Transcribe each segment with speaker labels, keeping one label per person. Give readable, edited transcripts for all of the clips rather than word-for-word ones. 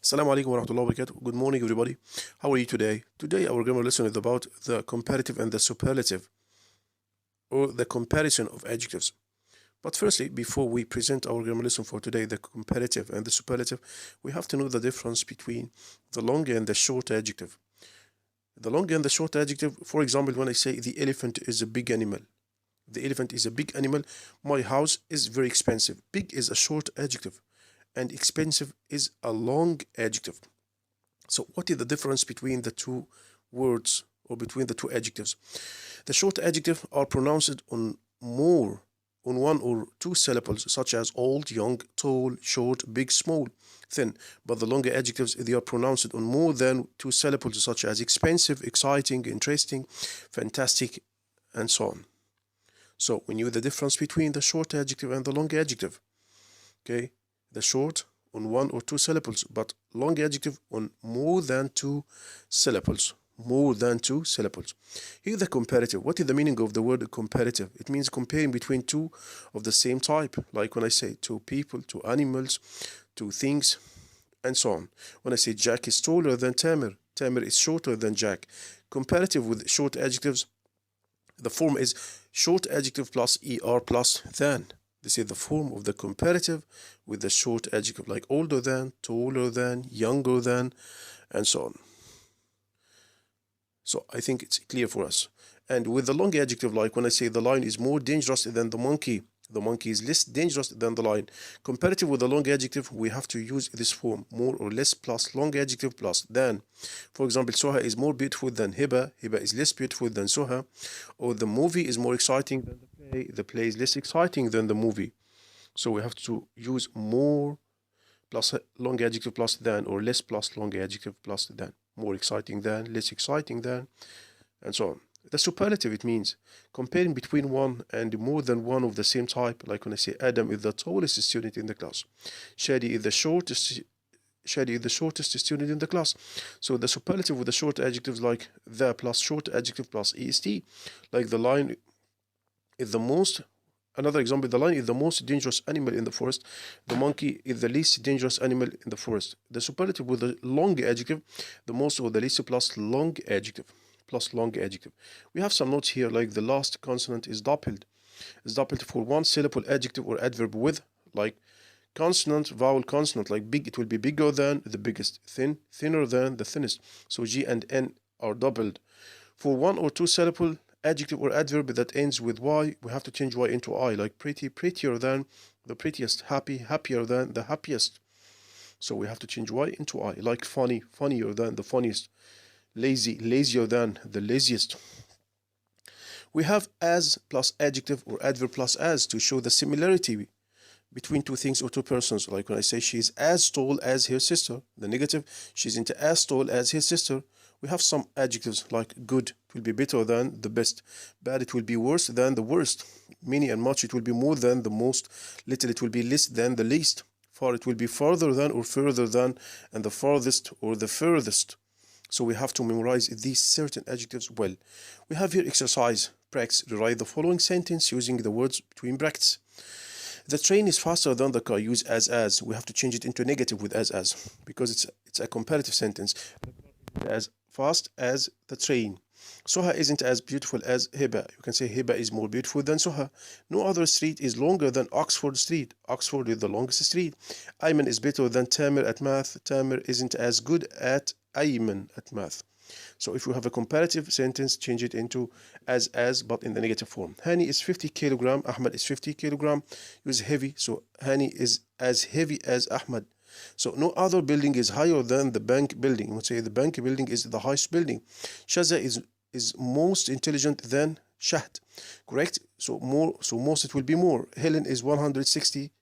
Speaker 1: Assalamu alaikum wa rahmatullahi wa barakatuh. Good morning, everybody. How are you today? Today, our grammar lesson is about the comparative and the superlative, or the comparison of adjectives. But firstly, before we present our grammar lesson for today, the comparative and the superlative, we have to know the difference between the long and the short adjective. The long and the short adjective, for example, when I say the elephant is a big animal, the elephant is a big animal, my house is very expensive. Big is a short adjective, and expensive is a long adjective. So what is the difference between the two words or between the two adjectives? The short adjectives are pronounced on one or two syllables, such as old, young, tall, short, big, small, thin. But the longer adjectives, they are pronounced on more than two syllables, such as expensive, exciting, interesting, fantastic, and so on. So we knew the difference between the short adjective and the long adjective. Okay, the short on one or two syllables, but long adjective on more than two syllables. More than two syllables. Here the comparative. What is the meaning of the word comparative? It means comparing between two of the same type, like when I say two people, two animals, two things, and so on. When I say Jack is taller than Tamer, Tamer is shorter than Jack. Comparative with short adjectives, the form is short adjective plus er plus than. This is the form of the comparative with the short adjective, like older than, taller than, younger than, and so on. So I think it's clear for us. And with the long adjective, like when I say the lion is more dangerous than the monkey is less dangerous than the lion. Comparative with the long adjective, we have to use this form, more or less plus long adjective plus than. For example, Soha is more beautiful than Hiba is less beautiful than Soha. Or the movie is more exciting than the play is less exciting than the movie. So we have to use more plus long adjective plus than, or less plus long adjective plus than. More exciting than, less exciting than, and so on. The superlative, it means comparing between one and more than one of the same type, like when I say Adam is the tallest student in the class. Shadi is the shortest student in the class. So the superlative with the short adjectives like the plus short adjective plus est, like the lion is the most. Another example, the lion is the most dangerous animal in the forest. The monkey is the least dangerous animal in the forest. The superlative with the long adjective, the most or the least plus long adjective. We have some notes here, like the last consonant is doubled. It's doubled for one syllable adjective or adverb with, like consonant, vowel consonant, like big, it will be bigger than the biggest, thin, thinner than the thinnest. So G and N are doubled. For one or two syllable adjective or adverb that ends with Y, we have to change Y into I, like pretty, prettier than the prettiest, happy, happier than the happiest. So we have to change Y into I, like funny, funnier than the funniest, lazy, lazier than the laziest. We have as plus adjective or adverb plus as to show the similarity between two things or two persons. Like when I say she's as tall as her sister, the negative, she's into as tall as his sister. We have some adjectives like good, it will be better than the best. Bad, it will be worse than the worst. Many and much, it will be more than the most. Little, it will be less than the least. Far, it will be farther than or further than, and the farthest or the furthest. So we have to memorize these certain adjectives well. We have here exercise. Practice. Rewrite the following sentence using the words between brackets. The train is faster than the car. Use as. We have to change it into negative with as because it's a comparative sentence. As fast as the train. Soha isn't as beautiful as Hiba. You can say Hiba is more beautiful than Soha. No other street is longer than Oxford Street. Oxford is the longest street. Ayman is better than Tamer at math. Tamer isn't as good at Ayman at math. So if you have a comparative sentence, change it into as, but in the negative form. Hani is 50 kilogram. Ahmad is 50 kilogram. Use heavy. So Hani is as heavy as Ahmad. So no other building is higher than the bank building. You would say the bank building is the highest building. Shaza is most intelligent than Shahd. Correct? So most it will be more. Helen is 160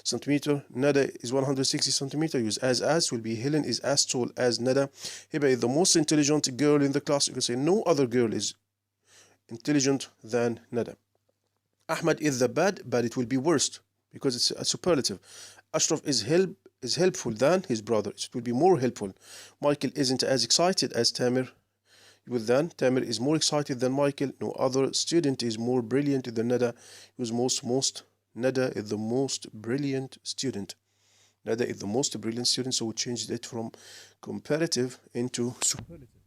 Speaker 1: centimeter. Nada is 160 centimeter. Use as will be Helen is as tall as Nada. Hiba is the most intelligent girl in the class. You can say no other girl is intelligent than Nada. Ahmad is the bad, but it will be worst because it's a superlative. Ashraf is helpful than his brother. It will be more helpful. Michael isn't as excited as Tamer. With than, Tamer is more excited than Michael. No other student is more brilliant than Nada. Use most. Nada is the most brilliant student. Nada is the most brilliant student, so we changed it from comparative into superlative.